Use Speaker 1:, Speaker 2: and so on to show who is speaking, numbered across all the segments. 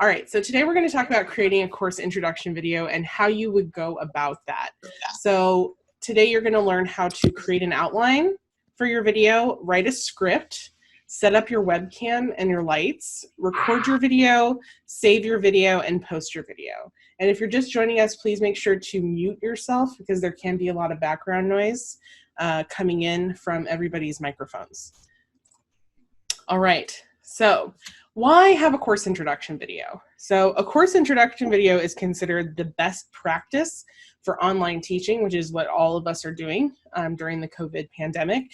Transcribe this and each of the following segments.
Speaker 1: All right, so today we're going to talk about creating a course introduction video and how you would go about that. So today you're going to learn how to create an outline for your video, write a script, set up your webcam and your lights, record your video, save your video, and post your video. And if you're just joining us, please make sure to mute yourself because there can be a lot of background noise coming in from everybody's microphones. All right, so why have a course introduction video? So a course introduction video is considered the best practice for online teaching, which is what all of us are doing during the COVID pandemic.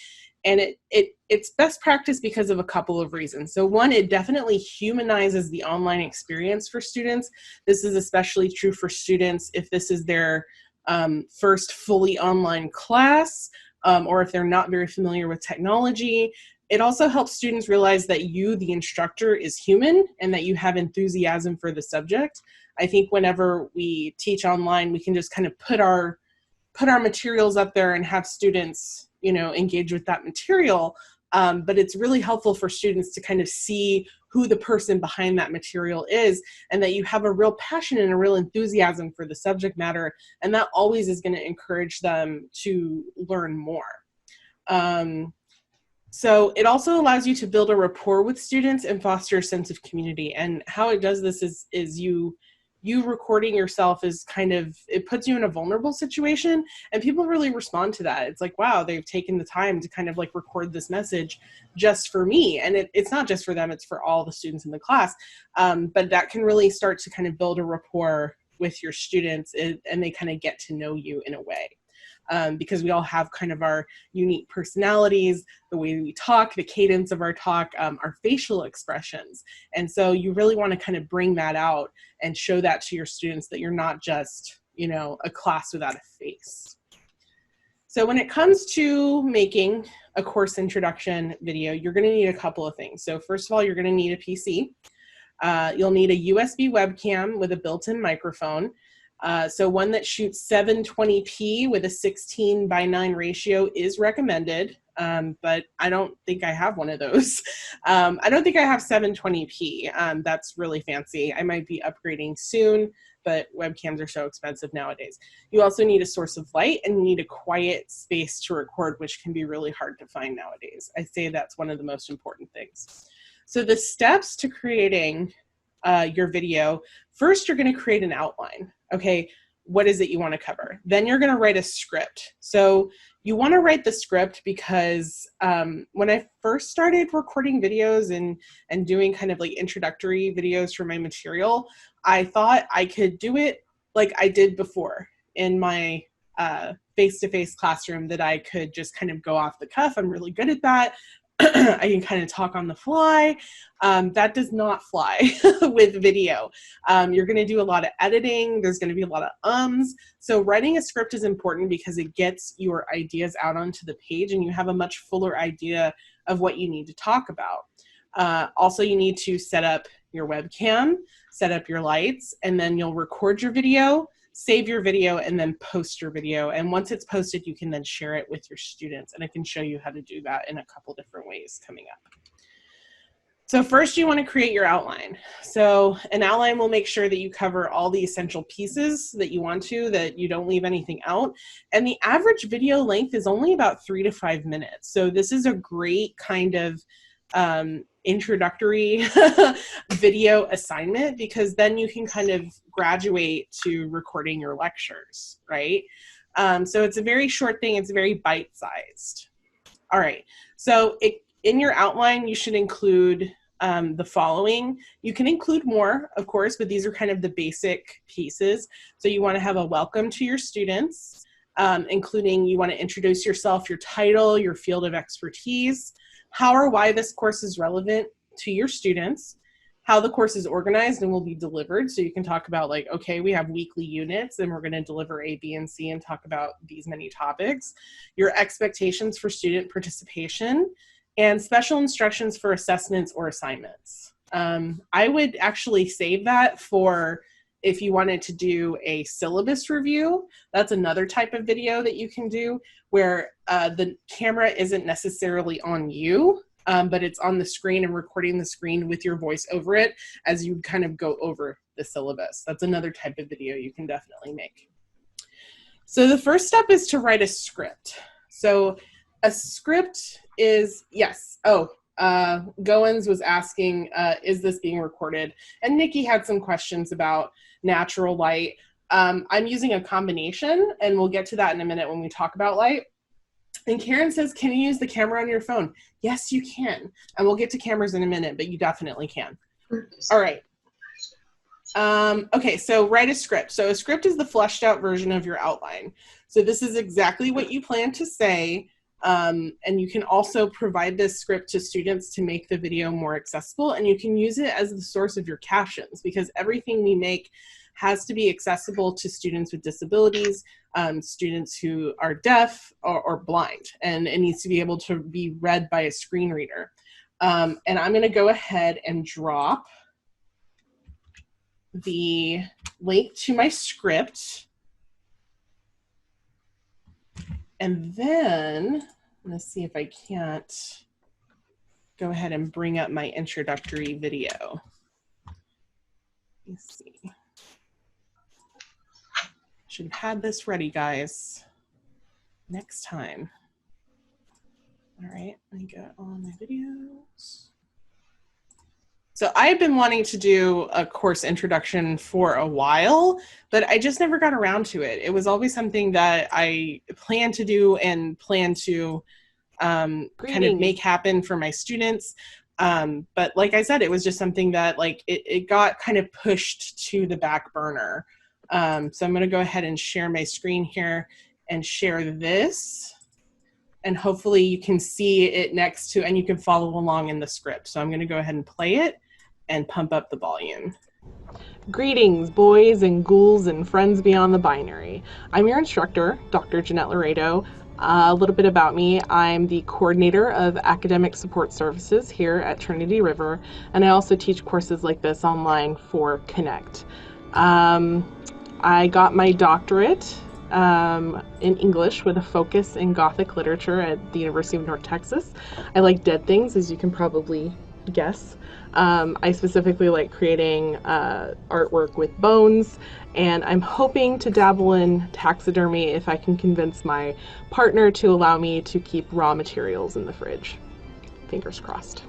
Speaker 1: And it's best practice because of a couple of reasons. So one, it definitely humanizes the online experience for students. This is especially true for students if this is their first fully online class, or if they're not very familiar with technology. It also helps students realize that you, the instructor, is human and that you have enthusiasm for the subject. I think whenever we teach online, we can just kind of put our materials up there and have students, engage with that material. But it's really helpful for students to kind of see who the person behind that material is and that you have a real passion and a real enthusiasm for the subject matter. And that always is going to encourage them to learn more. So it also allows you to build a rapport with students and foster a sense of community. And how it does this is you recording yourself is kind of, it puts you in a vulnerable situation and people really respond to that. It's like, wow, they've taken the time to kind of like record this message just for me. And it's not just for them, it's for all the students in the class. But that can really start to kind of build a rapport with your students and they kind of get to know you in a way. Because we all have kind of our unique personalities, the way we talk, the cadence of our talk, our facial expressions. And so you really want to kind of bring that out and show that to your students that you're not just, a class without a face. So when it comes to making a course introduction video, you're going to need a couple of things. So first of all, you're going to need a PC. You'll need a USB webcam with a built-in microphone. So one that shoots 720p with a 16:9 ratio is recommended, but I don't think I have one of those. I don't think I have 720p. That's really fancy. I might be upgrading soon, but webcams are so expensive nowadays. You also need a source of light and you need a quiet space to record, which can be really hard to find nowadays. I'd say that's one of the most important things. So the steps to creating your video, first you're going to create an outline. Okay, what is it you want to cover? Then you're going to write a script. So you want to write the script because when I first started recording videos and doing kind of like introductory videos for my material, I thought I could do it like I did before in my face-to-face classroom, that I could just kind of go off the cuff. I'm really good at that. I can kind of talk on the fly. That does not fly with video. You're going to do a lot of editing. There's going to be a lot of ums. So writing a script is important because it gets your ideas out onto the page and you have a much fuller idea of what you need to talk about. Also, you need to set up your webcam, set up your lights, and then you'll record your video, save your video, and then post your video. And once it's posted, you can then share it with your students. And I can show you how to do that in a couple different ways coming up. So first you want to create your outline. So an outline will make sure that you cover all the essential pieces that you want to, that you don't leave anything out. And the average video length is only about 3 to 5 minutes. So this is a great kind of introductory video assignment, because then you can kind of graduate to recording your lectures, right? So it's a very short thing. It's very bite-sized. All right. So in your outline, you should include the following. You can include more, of course, but these are kind of the basic pieces. So you want to have a welcome to your students, including you want to introduce yourself, your title, your field of expertise, how or why this course is relevant to your students, how the course is organized and will be delivered. So you can talk about like, okay, we have weekly units and we're going to deliver A, B, and C and talk about these many topics, your expectations for student participation, and special instructions for assessments or assignments. I would actually save that for if you wanted to do a syllabus review. That's another type of video that you can do where the camera isn't necessarily on you. but it's on the screen and recording the screen with your voice over it as you kind of go over the syllabus. That's another type of video you can definitely make. So the first step is to write a script. So a script is, yes, Goins was asking, is this being recorded? And Nikki had some questions about natural light. I'm using a combination, and we'll get to that in a minute when we talk about light. And Karen says, can you use the camera on your phone? Yes, you can. And we'll get to cameras in a minute, but you definitely can. All right. Okay, so write a script. So a script is the fleshed out version of your outline. So this is exactly what you plan to say. And you can also provide this script to students to make the video more accessible. And you can use it as the source of your captions, because everything we make has to be accessible to students with disabilities, students who are deaf or blind, and it needs to be able to be read by a screen reader. And I'm going to go ahead and drop the link to my script. And then, let's see if I can't go ahead and bring up my introductory video. Let me see. Should have had this ready, guys, next time. All right, let me get on my videos. So I've been wanting to do a course introduction for a while, but I just never got around to it. It was always something that I planned to do and plan to kind of make happen for my students. But like I said, it was just something that it got kind of pushed to the back burner. So I'm going to go ahead and share my screen here and share this. And hopefully you can see it next to, and you can follow along in the script. So I'm going to go ahead and play it and pump up the volume.
Speaker 2: Greetings, boys and ghouls and friends beyond the binary. I'm your instructor, Dr. Jeanette Laredo. A little bit about me. I'm the coordinator of academic support services here at Trinity River, and I also teach courses like this online for Connect. I got my doctorate in English with a focus in Gothic literature at the University of North Texas. I like dead things, as you can probably guess. I specifically like creating artwork with bones, and I'm hoping to dabble in taxidermy if I can convince my partner to allow me to keep raw materials in the fridge. Fingers crossed.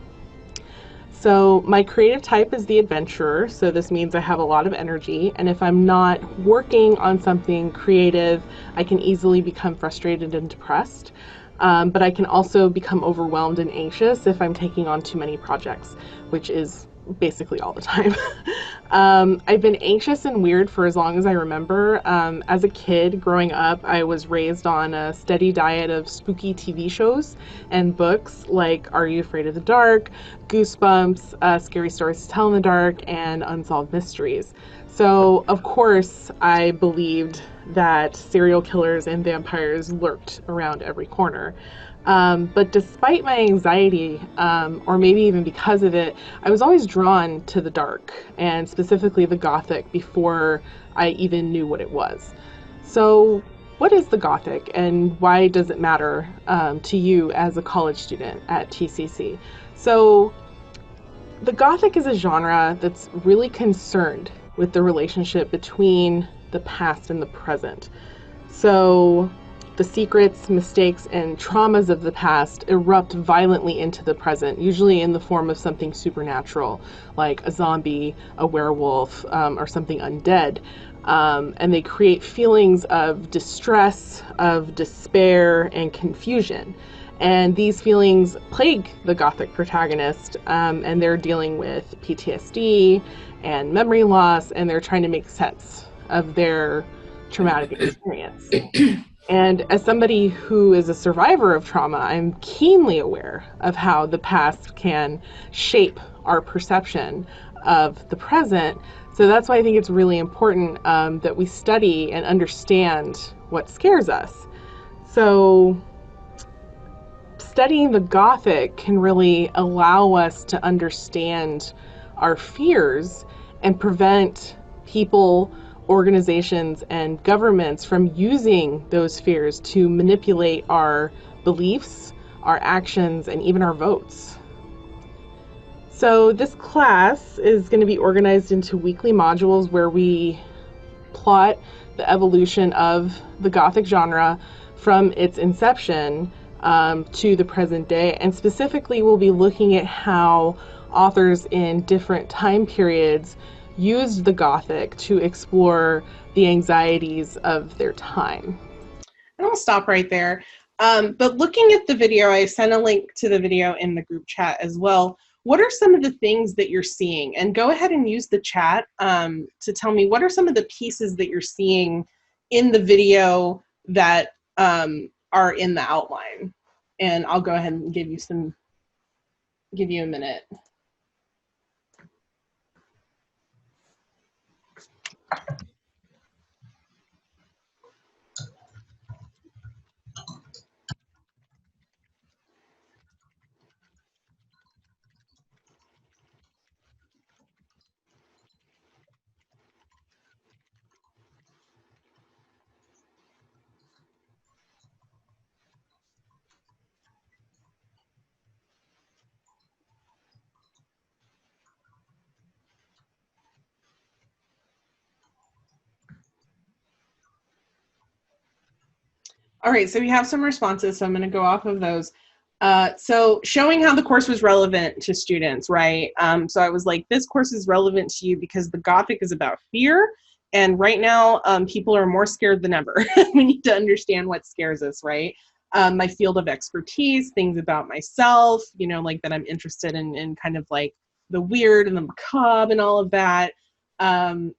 Speaker 2: So my creative type is the adventurer, so this means I have a lot of energy, and if I'm not working on something creative, I can easily become frustrated and depressed. But I can also become overwhelmed and anxious if I'm taking on too many projects, which is basically all the time. I've been anxious and weird for as long as I remember. As a kid growing up, I was raised on a steady diet of spooky TV shows and books like Are You Afraid of the Dark, Goosebumps, Scary Stories to Tell in the Dark, and Unsolved Mysteries. So, of course, I believed that serial killers and vampires lurked around every corner. But despite my anxiety, or maybe even because of it, I was always drawn to the dark, and specifically the Gothic, before I even knew what it was. So what is the Gothic, and why does it matter to you as a college student at TCC? So the Gothic is a genre that's really concerned with the relationship between the past and the present. So the secrets, mistakes, and traumas of the past erupt violently into the present, usually in the form of something supernatural, like a zombie, a werewolf, or something undead. And they create feelings of distress, of despair, and confusion. And these feelings plague the Gothic protagonist, and they're dealing with PTSD and memory loss, and they're trying to make sense of their traumatic experience. And as somebody who is a survivor of trauma, I'm keenly aware of how the past can shape our perception of the present. So that's why I think it's really important that we study and understand what scares us. So studying the Gothic can really allow us to understand our fears and prevent people, organizations, and governments from using those fears to manipulate our beliefs, our actions, and even our votes. So this class is going to be organized into weekly modules where we plot the evolution of the Gothic genre from its inception to the present day. And specifically, we'll be looking at how authors in different time periods used the Gothic to explore the anxieties of their time.
Speaker 1: And I'll stop right there. But looking at the video, I sent a link to the video in the group chat as well. What are some of the things that you're seeing? And go ahead and use the chat to tell me what are some of the pieces that you're seeing in the video that are in the outline. And I'll go ahead and give you a minute. All right, so we have some responses, so I'm going to go off of those. So showing how the course was relevant to students, right? So I was like, this course is relevant to you because the Gothic is about fear, and right now people are more scared than ever. We need to understand what scares us, right? My field of expertise, things about myself, you know, like that I'm interested in kind of like the weird and the macabre and all of that.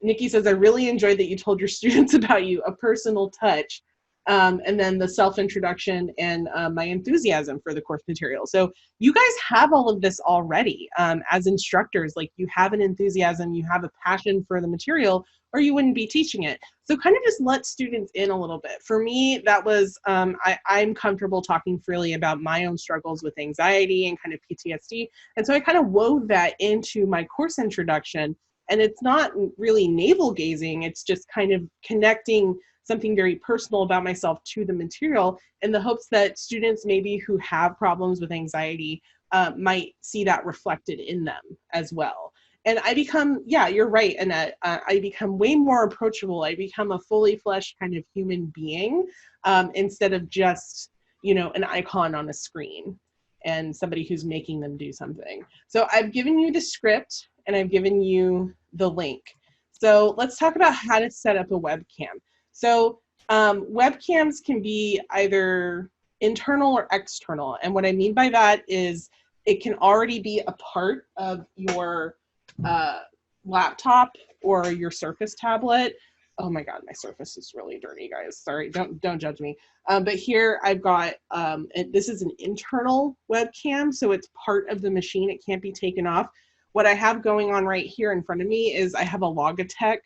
Speaker 1: Nikki says, I really enjoyed that you told your students about you, a personal touch. And then the self-introduction and my enthusiasm for the course material. So you guys have all of this already as instructors. Like, you have an enthusiasm, you have a passion for the material, or you wouldn't be teaching it. So kind of just let students in a little bit. For me, that was, I'm comfortable talking freely about my own struggles with anxiety and kind of PTSD. And so I kind of wove that into my course introduction. And it's not really navel gazing, it's just kind of connecting something very personal about myself to the material in the hopes that students maybe who have problems with anxiety might see that reflected in them as well. And I become, yeah, you're right, Annette, I become way more approachable. I become a fully fleshed kind of human being instead of just, you know, an icon on a screen and somebody who's making them do something. So I've given you the script and I've given you the link. So let's talk about how to set up a webcam. So webcams can be either internal or external. And what I mean by that is it can already be a part of your laptop or your Surface tablet. Oh my God, my Surface is really dirty, guys. Sorry, don't judge me. But here I've got, this is an internal webcam, so it's part of the machine. It can't be taken off. What I have going on right here in front of me is I have a Logitech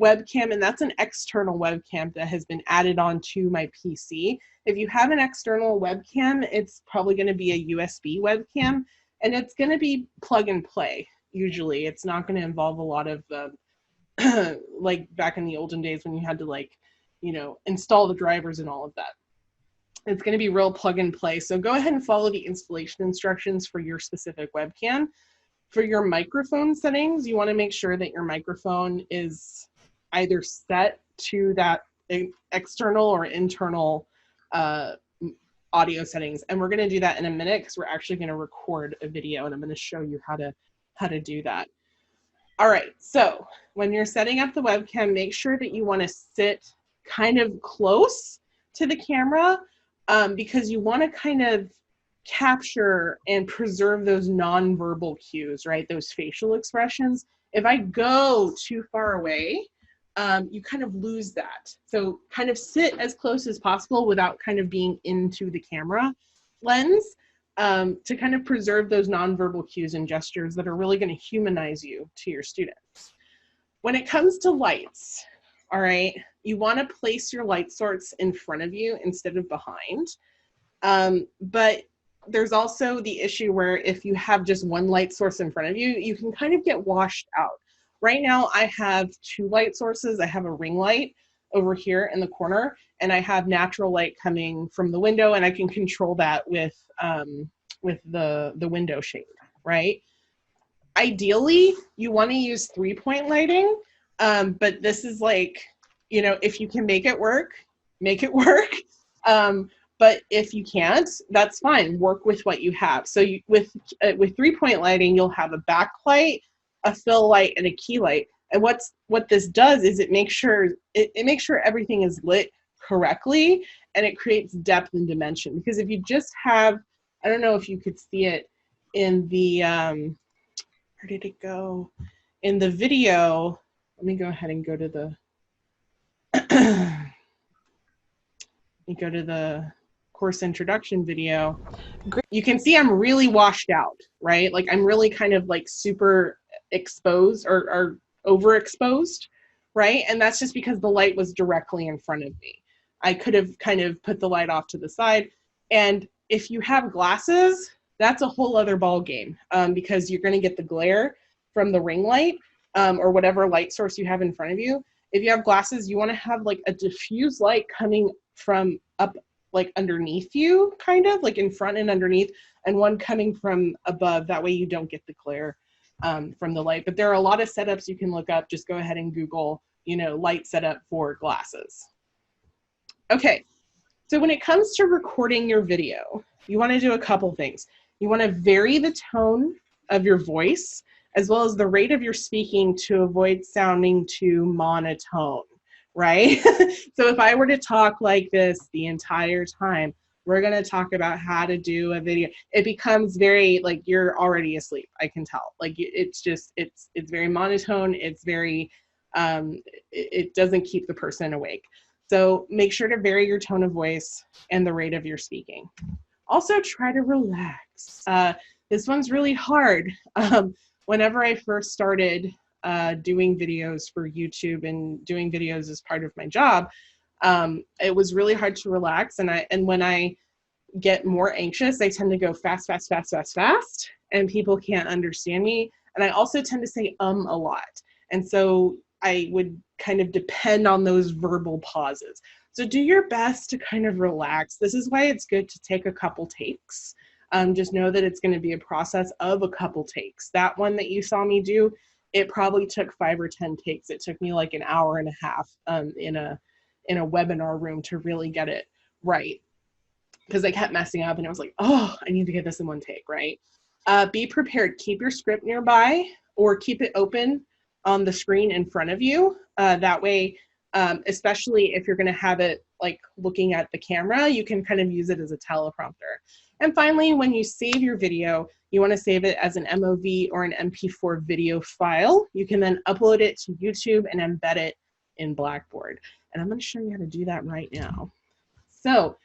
Speaker 1: webcam, and that's an external webcam that has been added onto my PC. If you have an external webcam, it's probably going to be a USB webcam, and it's going to be plug and play. Usually, it's not going to involve a lot of like back in the olden days when you had to, like, you know, install the drivers and all of that. It's going to be real plug and play. So go ahead and follow the installation instructions for your specific webcam. For your microphone settings, you want to make sure that your microphone is either set to that external or internal audio settings. And we're going to do that in a minute because we're actually going to record a video and I'm going to show you how to do that. All right, so when you're setting up the webcam, make sure that you want to sit kind of close to the camera because you want to kind of capture and preserve those nonverbal cues, right? Those facial expressions. If I go too far away, you kind of lose that. So kind of sit as close as possible without kind of being into the camera lens to kind of preserve those nonverbal cues and gestures that are really going to humanize you to your students. When it comes to lights, all right, you want to place your light source in front of you instead of behind. But there's also the issue where if you have just one light source in front of you, you can kind of get washed out. Right now, I have two light sources. I have a ring light over here in the corner, and I have natural light coming from the window, and I can control that with the window shade, right? ideally, you want to use 3-point lighting, but this is like, you know, if you can make it work, make it work. But if you can't, that's fine. Work with what you have. So with 3-point lighting, you'll have a backlight, a fill light, and a key light. And what this does is it makes sure everything is lit correctly, and it creates depth and dimension. Because if you just have, I don't know if you could see it in the where did it go? In the video, let me go ahead and go to the course introduction video. You can see I'm really washed out, right? Like I'm really kind of like super exposed or overexposed, right? And that's just because the light was directly in front of me. I could have kind of put the light off to the side. And if you have glasses, that's a whole other ball game, because you're going to get the glare from the ring light or whatever light source you have in front of you. If you have glasses, you want to have like a diffuse light coming from up, like underneath you, kind of like in front and underneath, and one coming from above. That way you don't get the glare from the light. But there are a lot of setups you can look up. Just go ahead and Google, you know, light setup for glasses. Okay, so when it comes to recording your video, you want to do a couple things. You want to vary the tone of your voice as well as the rate of your speaking to avoid sounding too monotone, right? So if I were to talk like this the entire time, we're going to talk about how to do a video. It becomes very, like, you're already asleep, I can tell. Like, it's just, it's very monotone. It's very, it doesn't keep the person awake. So make sure to vary your tone of voice and the rate of your speaking. Also, try to relax. This one's really hard. Whenever I first started doing videos for YouTube and doing videos as part of my job, it was really hard to relax. And when I get more anxious, I tend to go fast, fast, fast, fast, fast, and people can't understand me. And I also tend to say a lot. And so I would kind of depend on those verbal pauses. So do your best to kind of relax. This is why it's good to take a couple takes. Just know that it's going to be a process of a couple takes. That one that you saw me do, it probably took 5 or 10 takes. It took me like an hour and a half in a webinar room to really get it right, because I kept messing up and I was like, oh, I need to get this in one take, right? Be prepared. Keep your script nearby or keep it open on the screen in front of you. That way, especially if you're going to have it like looking at the camera, you can kind of use it as a teleprompter. And finally, when you save your video, you want to save it as an MOV or an MP4 video file. You can then upload it to YouTube and embed it in Blackboard. And I'm going to show you how to do that right now. So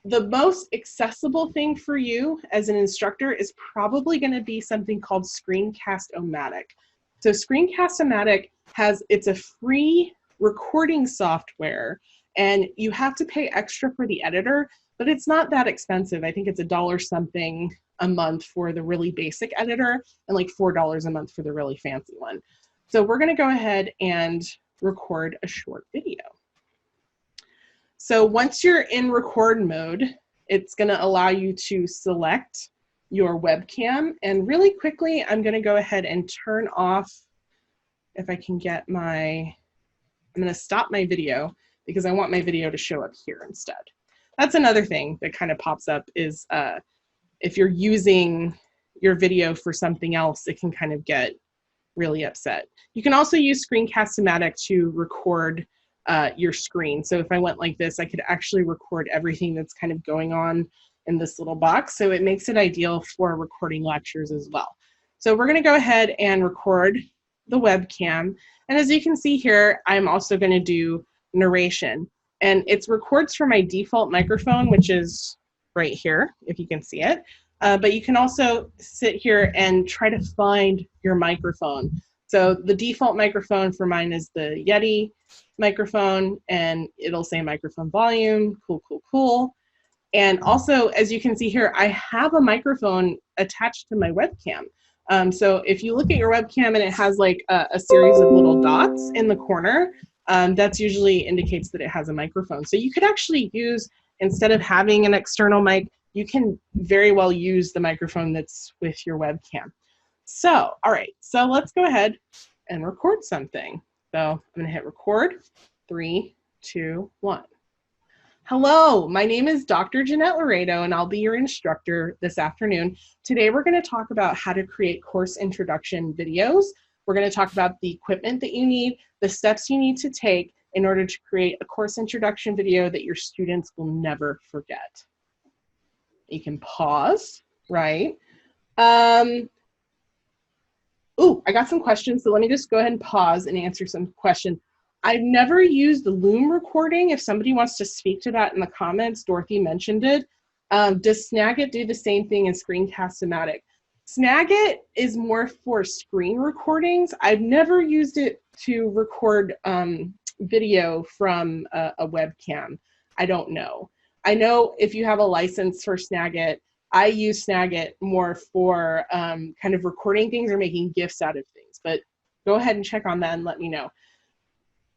Speaker 1: the most accessible thing for you as an instructor is probably going to be something called Screencast-O-Matic. So Screencast-O-Matic it's a free recording software, and you have to pay extra for the editor, but it's not that expensive. I think it's $1 something a month for the really basic editor and like $4 a month for the really fancy one. So we're going to go ahead and record a short video. So once you're in record mode, it's going to allow you to select your webcam. And really quickly, I'm going to go ahead and turn off, if I can get I'm going to stop my video because I want my video to show up here instead. That's another thing that kind of pops up is if you're using your video for something else, it can kind of get really upset. You can also use Screencast-O-Matic to record your screen. So if I went like this, I could actually record everything that's kind of going on in this little box. So it makes it ideal for recording lectures as well. So we're going to go ahead and record the webcam. And as you can see here, I'm also going to do narration. And it records from my default microphone, which is right here, if you can see it. But you can also sit here and try to find your microphone. So the default microphone for mine is the Yeti microphone, and it'll say microphone volume, cool, cool, cool. And also, as you can see here, I have a microphone attached to my webcam. So if you look at your webcam and it has like a series of little dots in the corner, that's usually indicates that it has a microphone. So you could actually use, instead of having an external mic, you can very well use the microphone that's with your webcam. So, all right, so let's go ahead and record something. So I'm gonna hit record, 3, 2, 1. Hello, my name is Dr. Jeanette Laredo, and I'll be your instructor this afternoon. Today we're gonna talk about how to create course introduction videos. We're gonna talk about the equipment that you need, the steps you need to take in order to create a course introduction video that your students will never forget. You can pause, right? Ooh, I got some questions, so let me just go ahead and pause and answer some questions. I've never used the Loom recording. If somebody wants to speak to that in the comments, Dorothy mentioned it. Does Snagit do the same thing in Screencast-O-Matic? Snagit is more for screen recordings. I've never used it to record video from a webcam. I don't know. I know if you have a license for Snagit, I use Snagit more for kind of recording things or making GIFs out of things, but go ahead and check on that and let me know.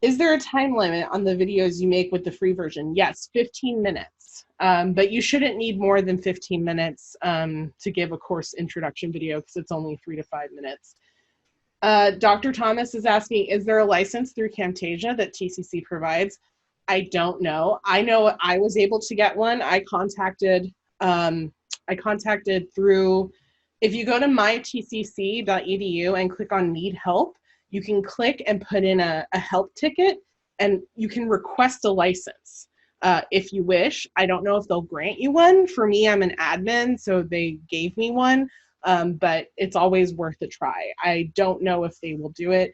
Speaker 1: Is there a time limit on the videos you make with the free version? Yes, 15 minutes, but you shouldn't need more than 15 minutes to give a course introduction video because it's only 3 to 5 minutes. Dr. Thomas is asking, is there a license through Camtasia that TCC provides? I don't know. I know I was able to get one. I contacted through, if you go to mytcc.edu and click on need help, you can click and put in a help ticket and you can request a license if you wish. I don't know if they'll grant you one. For me, I'm an admin, so they gave me one, but it's always worth a try. I don't know if they will do it.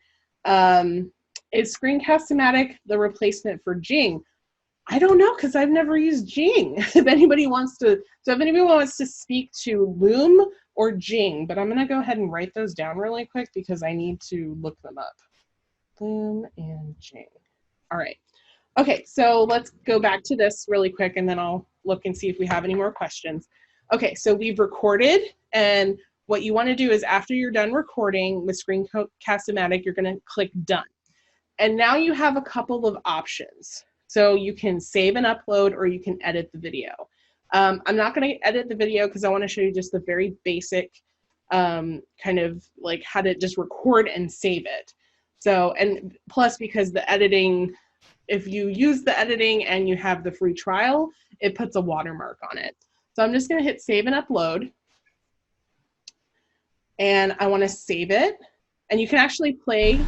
Speaker 1: Is Screencast-O-Matic the replacement for Jing? I don't know because I've never used Jing. If anybody wants to speak to Loom or Jing, but I'm gonna go ahead and write those down really quick because I need to look them up. Loom and Jing. All right. Okay, so let's go back to this really quick and then I'll look and see if we have any more questions. Okay, so we've recorded, and what you want to do is after you're done recording with Screencast-O-Matic, you're gonna click done. And now you have a couple of options. So you can save and upload, or you can edit the video. I'm not going to edit the video because I want to show you just the very basic kind of like how to just record and save it. So, and plus because the editing, if you use the editing and you have the free trial, it puts a watermark on it. So I'm just going to hit save and upload. And I want to save it. And you can actually play.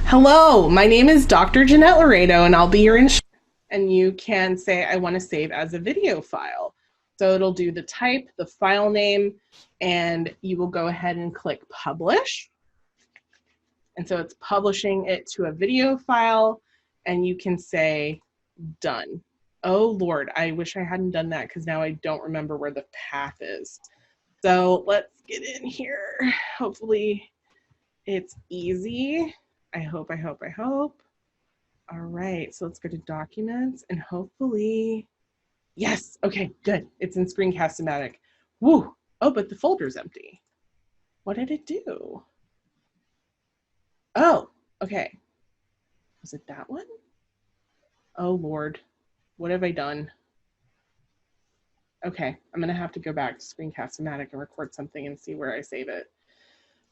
Speaker 1: Hello, my name is Dr. Jeanette Laredo, and I'll be your instructor. And you can say, I want to save as a video file. So it'll do the type, the file name, and you will go ahead and click publish. And so it's publishing it to a video file, and you can say done. Oh Lord, I wish I hadn't done that because now I don't remember where the path is. So let's get in here. Hopefully it's easy. I hope. All right, so let's go to documents and hopefully, yes, okay, good. It's in Screencast-O-Matic. Woo, oh, but the folder's empty. What did it do? Oh, okay. Was it that one? Oh Lord, what have I done? Okay, I'm gonna have to go back to Screencast-O-Matic and record something and see where I save it.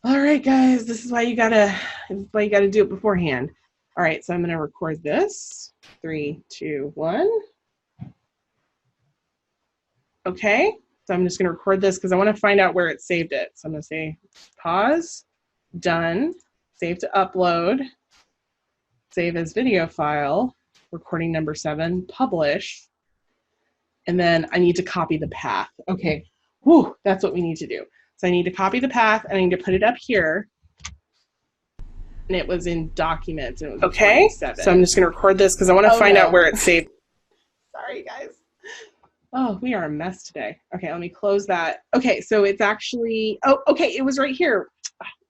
Speaker 1: All right, guys, this is why you gotta do it beforehand. All right, so I'm gonna record this. 3, 2, 1. Okay, so I'm just gonna record this because I wanna find out where it saved it. So I'm gonna say pause, done, save to upload, save as video file, recording number 7, publish, and then I need to copy the path. Okay, whew, that's what we need to do. So I need to copy the path and I need to put it up here. And it was in documents. And it was okay, so I'm just going to record this because I want to find out where it's saved. Sorry, guys. Oh, we are a mess today. Okay, let me close that. Okay, so it's actually, oh, okay, it was right here.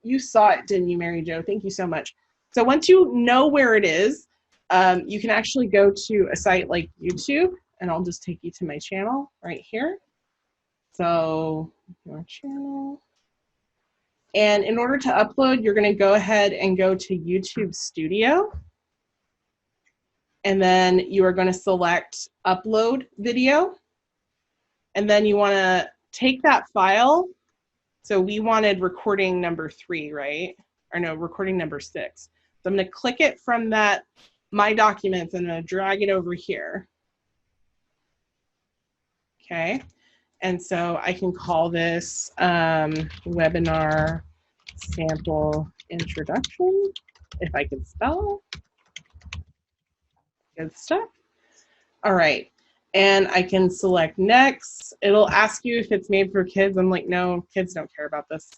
Speaker 1: You saw it, didn't you, Mary Jo? Thank you so much. So once you know where it is, you can actually go to a site like YouTube, and I'll just take you to my channel right here. So your channel. And in order to upload, you're going to go ahead and go to YouTube Studio. And then you are going to select Upload Video. And then you want to take that file, So we wanted recording number 3, right? Or no, recording number 6. So I'm going to click it from that My Documents and I'm going to drag it over here. Okay. And so I can call this webinar sample introduction, if I can spell. Good stuff. All right. And I can select next. It'll ask you if it's made for kids. I'm like, no, kids don't care about this.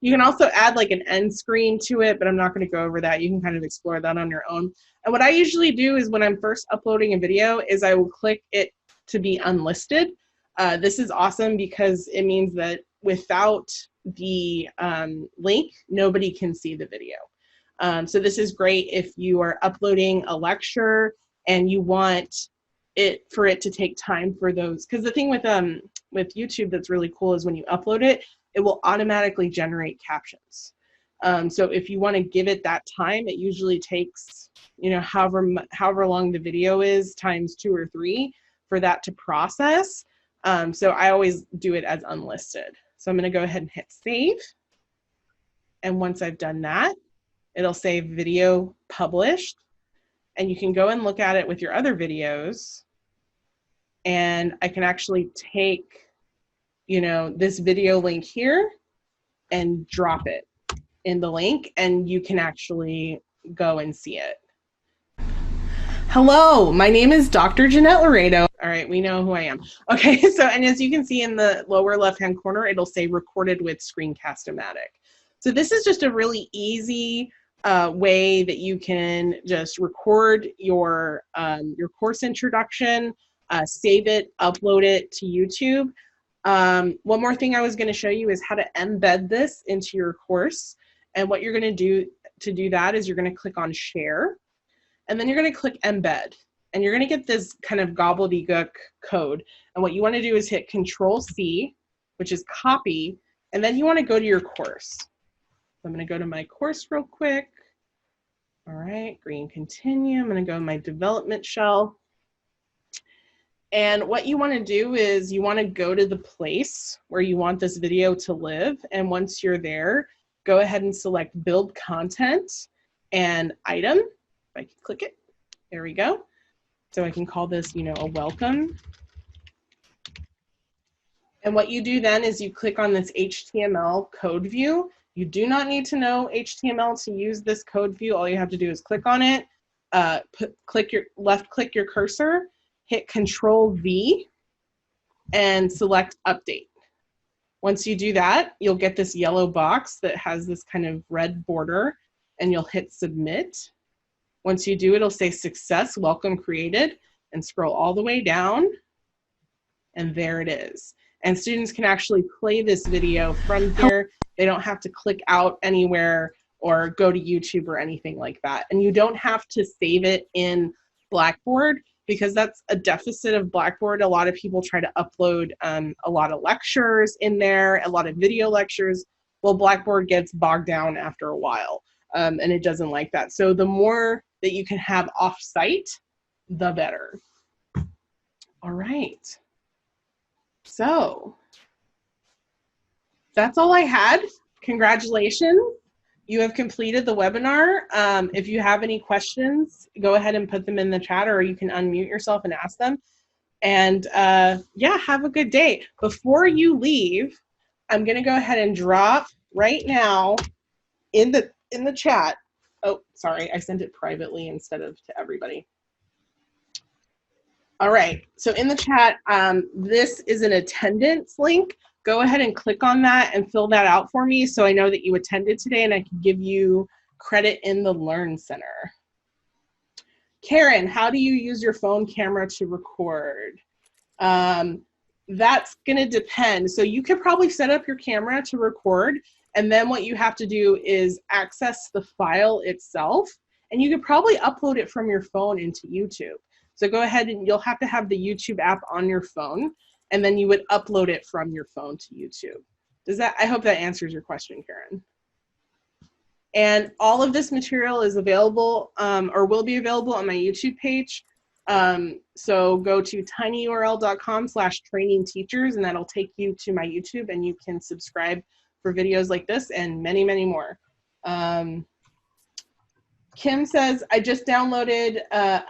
Speaker 1: You can also add like an end screen to it, but I'm not going to go over that. You can kind of explore that on your own. And what I usually do is when I'm first uploading a video is I will click it to be unlisted. This is awesome because it means that without the link, nobody can see the video. So this is great if you are uploading a lecture and you want it to take time for those, because the thing with YouTube that's really cool is when you upload it, it will automatically generate captions. So if you want to give it that time, it usually takes, you know, however long the video is times 2 or 3 for that to process. So I always do it as unlisted. So I'm going to go ahead and hit save. And once I've done that, it'll say video published. And you can go and look at it with your other videos. And I can actually take, you know, this video link here and drop it in the link, and you can actually go and see it. Hello, my name is Dr. Jeanette Laredo. All right, we know who I am. Okay, so, and as you can see in the lower left-hand corner, it'll say recorded with Screencast-O-Matic. So this is just a really easy way that you can just record your course introduction, save it, upload it to YouTube. One more thing I was going to show you is how to embed this into your course. And what you're going to do that is you're going to click on share, and then you're going to click embed, and you're going to get this kind of gobbledygook code. And what you want to do is hit Control-C, which is copy, and then you want to go to your course. So I'm going to go to my course real quick. All right, green continue. I'm going to go to my development shell. And what you want to do is you want to go to the place where you want this video to live. And once you're there, go ahead and select build content and item. If I can click it, there we go. So I can call this, you know, a welcome. And what you do then is you click on this HTML code view. You do not need to know HTML to use this code view. All you have to do is click on it, left click your cursor, hit Control-V, and select update. Once you do that, you'll get this yellow box that has this kind of red border, and you'll hit submit. Once you do, it'll say success, welcome created, and scroll all the way down, and there it is. And students can actually play this video from here. They don't have to click out anywhere or go to YouTube or anything like that. And you don't have to save it in Blackboard, because that's a deficit of Blackboard. A lot of people try to upload a lot of lectures in there, a lot of video lectures. Well, Blackboard gets bogged down after a while, and it doesn't like that. So the more that you can have off-site, the better. All right. So that's all I had. Congratulations. You have completed the webinar. If you have any questions, go ahead and put them in the chat, or you can unmute yourself and ask them. And yeah, have a good day. Before you leave, I'm going to go ahead and drop right now in the chat. Oh, sorry, I sent it privately instead of to everybody. All right, so in the chat, this is an attendance link. Go ahead and click on that and fill that out for me so I know that you attended today and I can give you credit in the Learn Center. Karen, how do you use your phone camera to record? That's gonna depend. So you could probably set up your camera to record, and then what you have to do is access the file itself, and you could probably upload it from your phone into YouTube. So go ahead and you'll have to have the YouTube app on your phone, and then you would upload it from your phone to YouTube. I hope that answers your question, Karen. And all of this material is available or will be available on my YouTube page. So go to tinyurl.com/training teachers, and that'll take you to my YouTube, and you can subscribe for videos like this and many, many more. Kim says, I just downloaded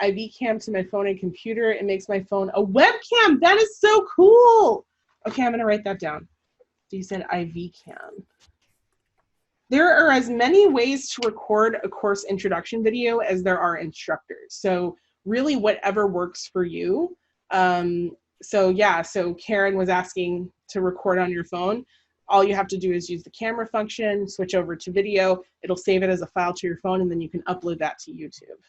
Speaker 1: IV Cam to my phone and computer. It makes my phone a webcam. That is so cool. Okay, I'm going to write that down. So you said IV Cam. There are as many ways to record a course introduction video as there are instructors. So really whatever works for you. So Karen was asking to record on your phone. All you have to do is use the camera function, switch over to video. It'll save it as a file to your phone, and then you can upload that to YouTube.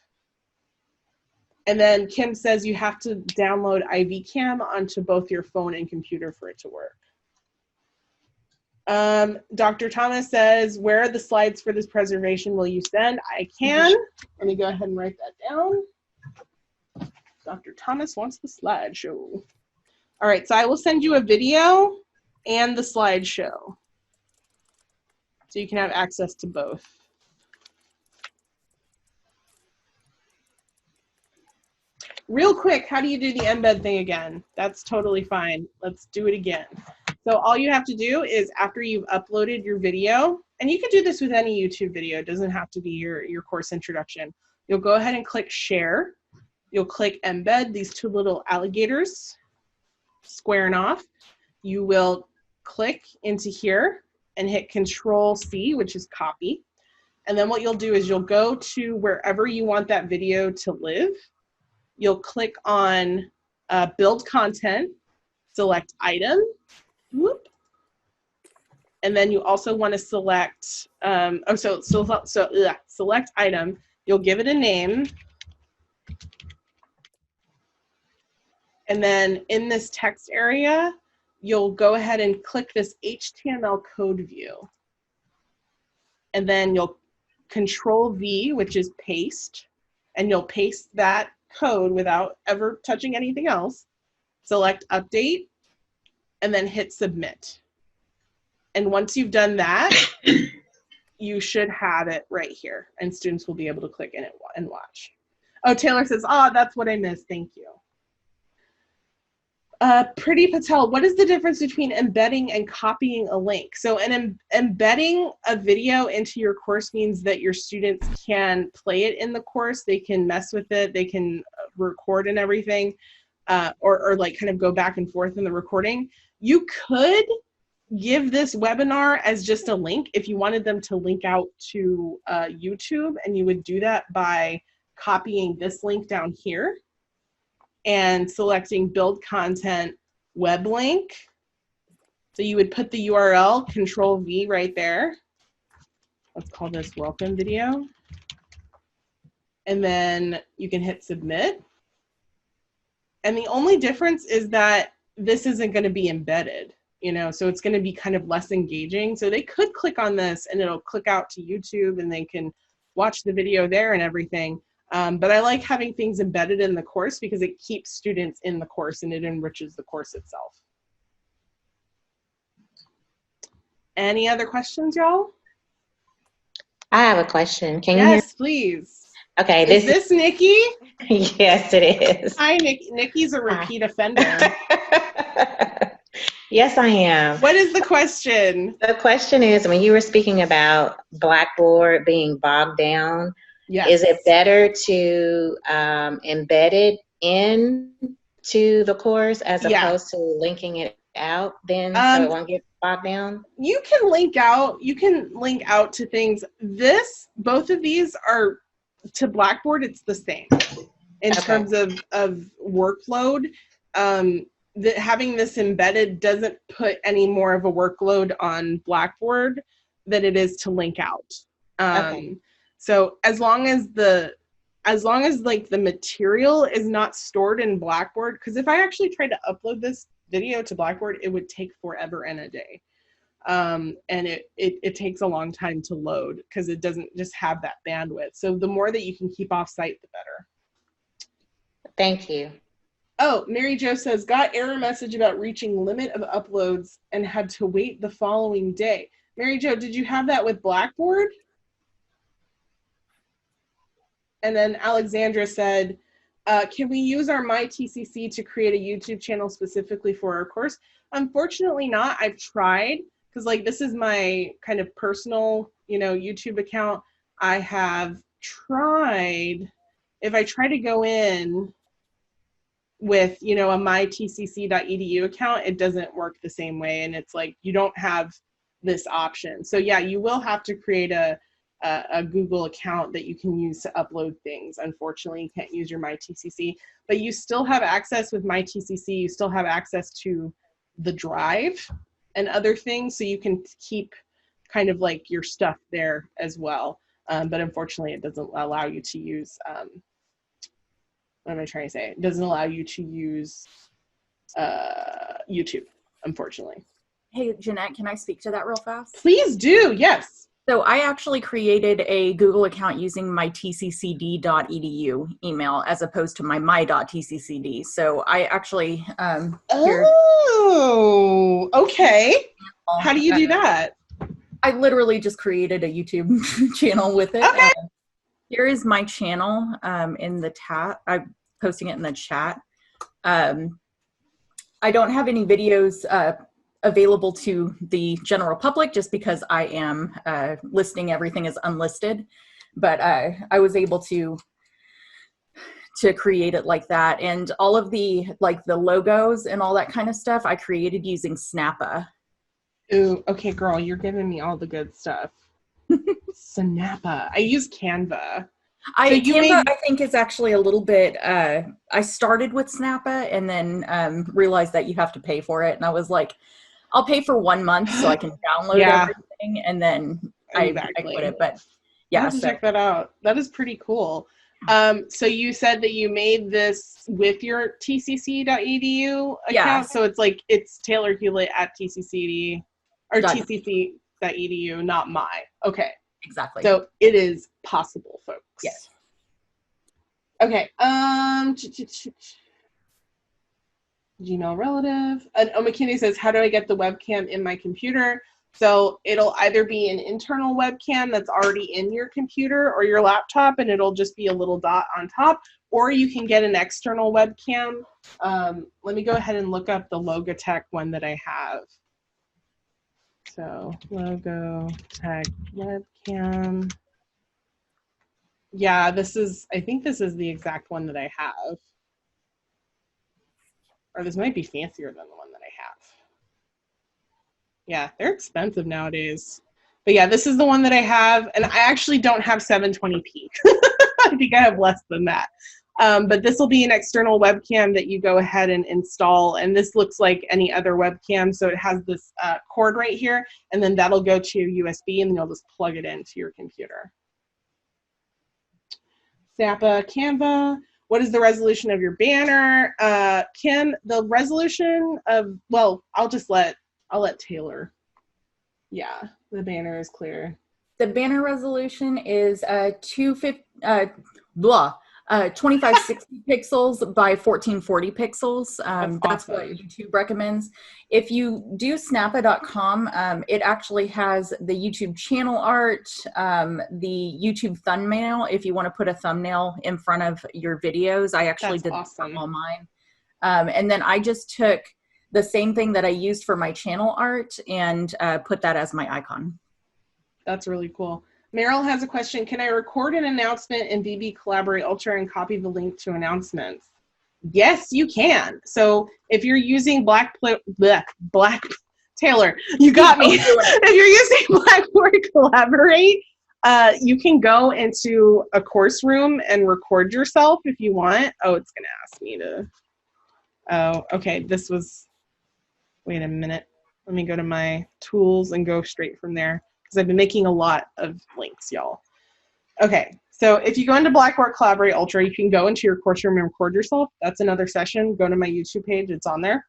Speaker 1: And then Kim says you have to download IV Cam onto both your phone and computer for it to work. Dr. Thomas says, where are the slides for this preservation will you send? I can. Let me go ahead and write that down. Dr. Thomas wants the slideshow. All right, so I will send you a video and the slideshow, so you can have access to both. Real quick, how do you do the embed thing again? That's totally fine. Let's do it again. So all you have to do is after you've uploaded your video, and you can do this with any YouTube video, it doesn't have to be your course introduction. You'll go ahead and click share. You'll click embed, these two little alligators squaring off. You will click into here and hit Control-C, which is copy. And then what you'll do is you'll go to wherever you want that video to live. You'll click on build content, select item, whoop. And then you also want to select, select item. You'll give it a name. And then in this text area, you'll go ahead and click this HTML code view. And then you'll Control-V, which is paste, and you'll paste that code without ever touching anything else. Select update, and then hit submit. And once you've done that, you should have it right here, and students will be able to click in it and watch. Oh, Taylor says, oh, that's what I missed. Thank you. Pretty Patel, what is the difference between embedding and copying a link? So embedding a video into your course means that your students can play it in the course, they can mess with it, they can record and everything, or like kind of go back and forth in the recording. You could give this webinar as just a link if you wanted them to link out to YouTube, and you would do that by copying this link down here and selecting build content web link. So you would put the URL, Control-V right there. Let's call this welcome video. And then you can hit submit. And the only difference is that this isn't going to be embedded, you know, so it's going to be kind of less engaging. So they could click on this and it'll click out to YouTube and they can watch the video there and everything. But I like having things embedded in the course because it keeps students in the course and it enriches the course itself. Any other questions, y'all?
Speaker 3: I have a question. Can you hear?
Speaker 1: Yes, please.
Speaker 3: Okay.
Speaker 1: Is this Nikki?
Speaker 3: Yes, it is.
Speaker 1: Hi, Nikki. Nikki's a repeat offender.
Speaker 3: Yes, I am.
Speaker 1: What is the question?
Speaker 3: The question is, when you were speaking about Blackboard being bogged down,
Speaker 1: yes,
Speaker 3: is it better to embed it into the course as opposed to linking it out then so it won't get bogged down?
Speaker 1: You can link out. You can link out to things. Both of these are to Blackboard. It's the same in terms of workload. Having this embedded doesn't put any more of a workload on Blackboard than it is to link out. So as long as like the material is not stored in Blackboard, because if I actually tried to upload this video to Blackboard, it would take forever and a day. And it takes a long time to load because it doesn't just have that bandwidth. So the more that you can keep off site, the better.
Speaker 3: Thank you.
Speaker 1: Oh, Mary Jo says, got error message about reaching limit of uploads and had to wait the following day. Mary Jo, did you have that with Blackboard? And then Alexandra said, can we use our MyTCC to create a YouTube channel specifically for our course? Unfortunately not. I've tried, because like this is my kind of personal, you know, YouTube account. I have tried, if I try to go in with, you know, a mytcc.edu account, it doesn't work the same way. And it's like, you don't have this option. So yeah, you will have to create a Google account that you can use to upload things. Unfortunately, you can't use your MyTCC, but you still have access with MyTCC. You still have access to the drive and other things, so you can keep kind of like your stuff there as well. But unfortunately, it doesn't allow you to use, what am I trying to say? It doesn't allow you to use YouTube, unfortunately.
Speaker 4: Hey, Jeanette, can I speak to that real fast?
Speaker 1: Please do, yes.
Speaker 4: So I actually created a Google account using my tccd.edu email as opposed to my my.tccd. So I actually,
Speaker 1: oh, okay. How do you do that?
Speaker 4: I literally just created a YouTube channel with it.
Speaker 1: Okay.
Speaker 4: Here is my channel in the tab. I'm posting it in the chat. I don't have any videos available to the general public just because I am listing everything as unlisted, but I was able to create it like that. And all of the, like the logos and all that kind of stuff, I created using Snappa.
Speaker 1: Ooh, okay, girl, you're giving me all the good stuff. Snappa. I use Canva.
Speaker 4: Canva, I think, is actually a little bit, I started with Snappa and then realized that you have to pay for it. And I was like, I'll pay for 1 month so I can download everything, and then I quit it. But yeah,
Speaker 1: I have to check that out. That is pretty cool. So you said that you made this with your tcc.edu account, so it's like it's Taylor Hewlett at tcc or tcc.edu, not my. Okay,
Speaker 4: exactly.
Speaker 1: So it is possible, folks.
Speaker 4: Yes.
Speaker 1: Okay. Gmail relative. McKinney says, how do I get the webcam in my computer? So it'll either be an internal webcam that's already in your computer or your laptop, and it'll just be a little dot on top, or you can get an external webcam. Let me go ahead and look up the Logitech one that I have. So Logitech webcam. Yeah, I think this is the exact one that I have. Or this might be fancier than the one that I have. Yeah, they're expensive nowadays. But yeah, this is the one that I have, and I actually don't have 720p. I think I have less than that. But this will be an external webcam that you go ahead and install, and this looks like any other webcam. So it has this cord right here, and then that'll go to USB, and then you'll just plug it into your computer. Zappa, Canva. What is the resolution of your banner? Kim, the resolution of, well, I'll let Taylor. Yeah, the banner is clear.
Speaker 4: The banner resolution is 2560 pixels by 1440 pixels. That's what YouTube recommends. If you do snappa.com, it actually has the YouTube channel art, the YouTube thumbnail, if you want to put a thumbnail in front of your videos. I actually did that for all mine. And then I just took the same thing that I used for my channel art and put that as my icon.
Speaker 1: That's really cool. Meryl has a question. Can I record an announcement in BB Collaborate Ultra and copy the link to announcements? Yes, you can. So if you're using Taylor, you got me. If you're using Blackboard Collaborate, you can go into a course room and record yourself if you want. Oh, it's going to ask me to. Oh, okay. This was, wait a minute. Let me go to my tools and go straight from there, because I've been making a lot of links, y'all. Okay, so if you go into Blackboard Collaborate Ultra, you can go into your course room and record yourself. That's another session. Go to my YouTube page. It's on there.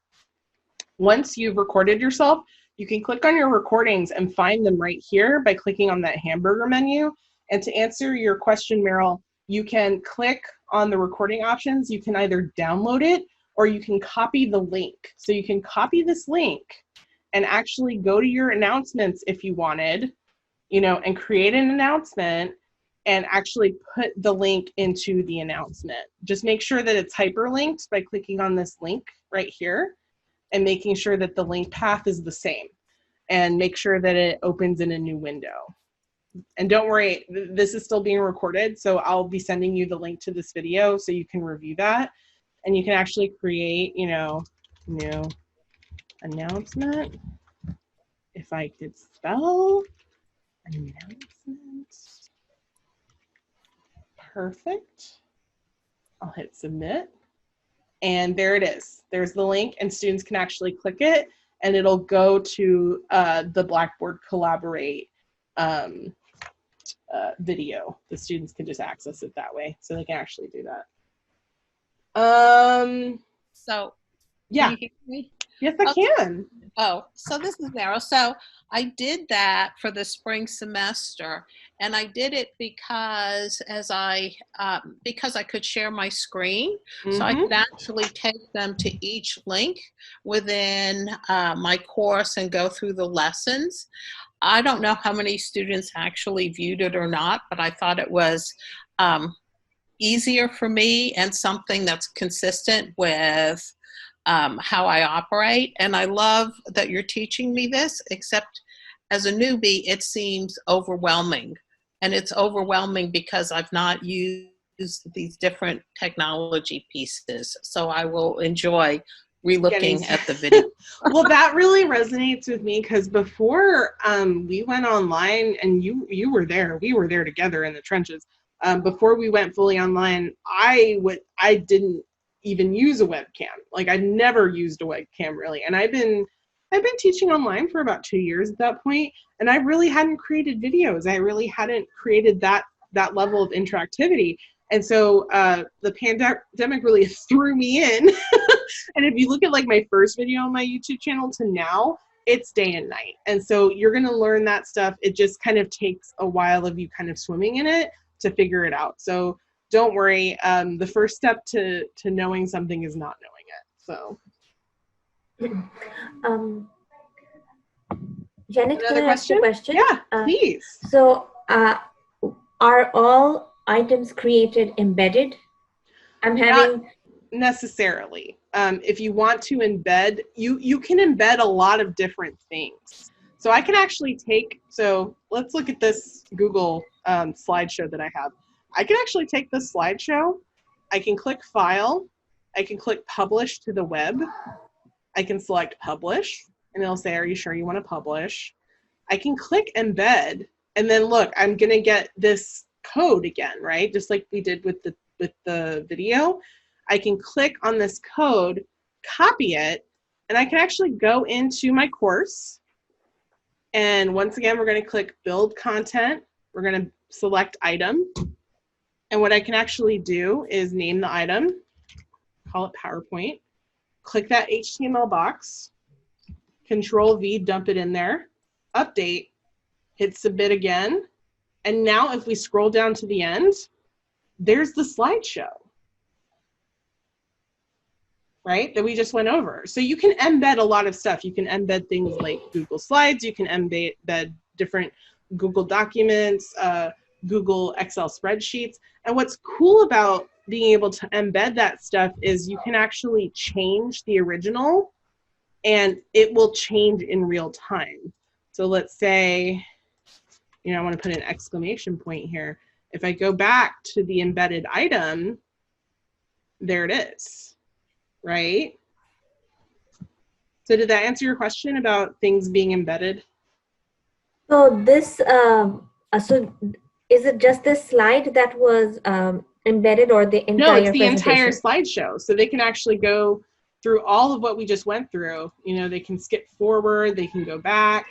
Speaker 1: Once you've recorded yourself, you can click on your recordings and find them right here by clicking on that hamburger menu. And to answer your question, Meryl, you can click on the recording options. You can either download it or you can copy the link. So you can copy this link and actually go to your announcements if you wanted, you know, and create an announcement and actually put the link into the announcement. Just make sure that it's hyperlinked by clicking on this link right here and making sure that the link path is the same, and make sure that it opens in a new window. And don't worry, this is still being recorded, so I'll be sending you the link to this video so you can review that. And you can actually create, you know, new announcement. If I could spell announcement. Perfect. I'll hit submit. And there it is. There's the link, and students can actually click it, and it'll go to the Blackboard Collaborate video. The students can just access it that way, so they can actually do that.
Speaker 5: So,
Speaker 1: yeah.
Speaker 5: Can you hear me?
Speaker 1: Yes, I can.
Speaker 5: Oh, so this is Meryl. So I did that for the spring semester, and I did it because because I could share my screen, so I could actually take them to each link within my course and go through the lessons. I don't know how many students actually viewed it or not, but I thought it was easier for me and something that's consistent with how I operate. And I love that you're teaching me this, except as a newbie, it seems overwhelming. And it's overwhelming because I've not used these different technology pieces. So I will enjoy relooking at the video.
Speaker 1: Well, that really resonates with me, because before we went online, and you were there, we were there together in the trenches. Before we went fully online, I didn't even use a webcam. Like, I never used a webcam really. And I've been teaching online for about 2 years at that point, and I really hadn't created videos. I really hadn't created that level of interactivity. And so the pandemic really threw me in. And if you look at like my first video on my YouTube channel to now, it's day and night. And so you're going to learn that stuff. It just kind of takes a while of you kind of swimming in it to figure it out. So don't worry. The first step to knowing something is not knowing it. So.
Speaker 6: Janet, can I ask you a question?
Speaker 1: Yeah, please.
Speaker 6: So are all items created embedded? I'm having...
Speaker 1: Not necessarily. If you want to embed, you can embed a lot of different things. So I can actually so let's look at this Google slideshow that I have. I can actually take this slideshow, I can click File, I can click Publish to the web, I can select Publish, and it'll say, are you sure you want to publish? I can click Embed, and then look, I'm going to get this code again, right? Just like we did with the video. I can click on this code, copy it, and I can actually go into my course. And once again, we're going to click Build Content. We're going to select Item. And what I can actually do is name the item, call it PowerPoint, click that HTML box, Control V, dump it in there, update, hit submit again. And now if we scroll down to the end, there's the slideshow, right, that we just went over. So you can embed a lot of stuff. You can embed things like Google Slides. You can embed different Google documents, Google Excel spreadsheets. And what's cool about being able to embed that stuff is you can actually change the original, and it will change in real time. So let's say, I want to put an exclamation point here. If I go back to the embedded item, there it is, right? So did that answer your question about things being embedded?
Speaker 6: So this, so is it just this slide that was embedded, or the entire
Speaker 1: No, it's the entire slideshow. So they can actually go through all of what we just went through. They can skip forward, they can go back,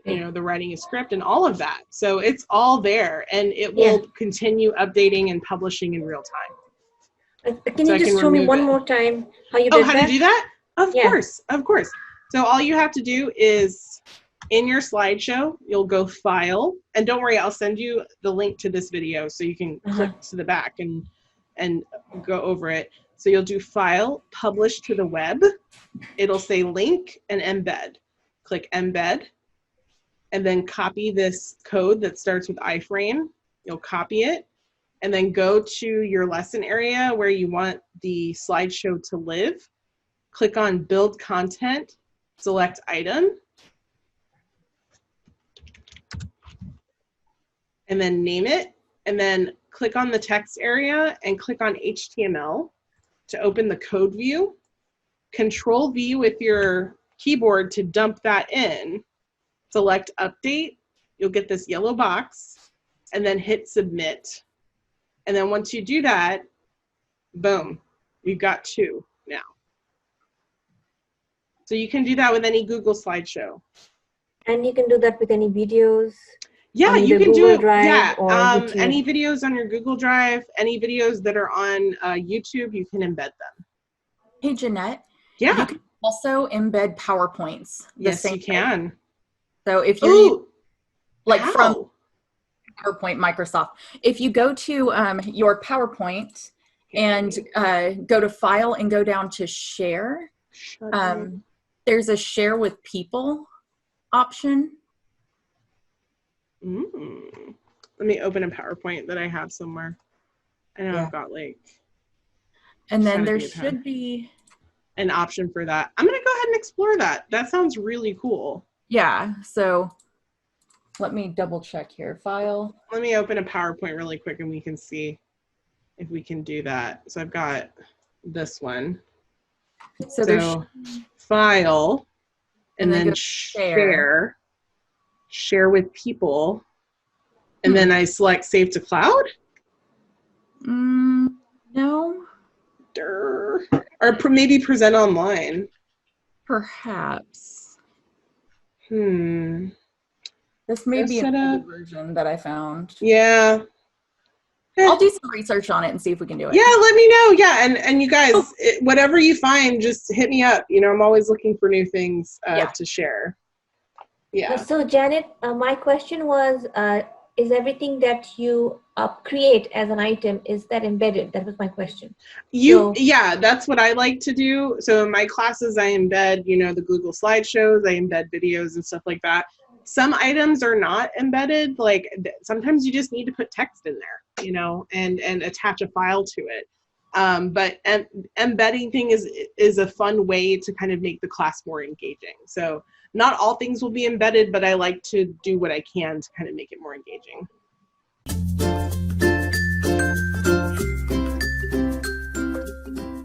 Speaker 1: the writing a script and all of that. So it's all there, and it will continue updating and publishing in real time.
Speaker 6: Can you just show me one more time how you did that?
Speaker 1: Oh, how to do that? Of course, of course. So all you have to do is, in your slideshow, you'll go File, and don't worry, I'll send you the link to this video so you can click to the back and go over it. So you'll do File, Publish to the web. It'll say Link and Embed. Click Embed, and then copy this code that starts with iframe, You'll copy it and then go to your lesson area where you want the slideshow to live. Click on Build Content, select Item, and then name it, and then click on the text area and click on HTML to open the code view. Control V with your keyboard to dump that in. Select Update. You'll get this yellow box, and then hit Submit. And then once you do that, boom, we've got 2 now. So you can do that with any Google slideshow.
Speaker 6: And you can do that with any videos?
Speaker 1: Yeah, you can do it.
Speaker 6: Drive or
Speaker 1: any videos on your Google Drive, any videos that are on YouTube, you can embed them.
Speaker 4: Hey, Jeanette.
Speaker 1: Yeah.
Speaker 4: You can also embed PowerPoints.
Speaker 1: Yes, you can.
Speaker 4: So if you're
Speaker 1: how?
Speaker 4: from PowerPoint, Microsoft, if you go to your PowerPoint and go to File and go down to Share, there's a Share with People option.
Speaker 1: Let me open a PowerPoint that I have somewhere. I know I've got like.
Speaker 4: And then there should be
Speaker 1: an option for that. I'm going to go ahead and explore that. That sounds really cool.
Speaker 4: Yeah. So let me double check here. File.
Speaker 1: Let me open a PowerPoint really quick and we can see if we can do that. So I've got this one. So there's File and then share with People. And then I select Save to Cloud?
Speaker 4: No.
Speaker 1: Or maybe Present Online.
Speaker 4: Perhaps.
Speaker 1: This
Speaker 4: may be an old version that I found.
Speaker 1: Yeah.
Speaker 4: I'll do some research on it and see if we can do it.
Speaker 1: Yeah, let me know. Yeah, and you guys, whatever you find, just hit me up. You know, I'm always looking for new things to share. Yeah.
Speaker 6: So Janet, my question was, is everything that you create as an item, is that embedded? That was my question.
Speaker 1: Yeah, that's what I like to do. So in my classes, I embed, the Google slideshows, I embed videos and stuff like that. Some items are not embedded. Like sometimes you just need to put text in there, and attach a file to it. But embedding thing is a fun way to kind of make the class more engaging. So not all things will be embedded, but I like to do what I can to kind of make it more engaging.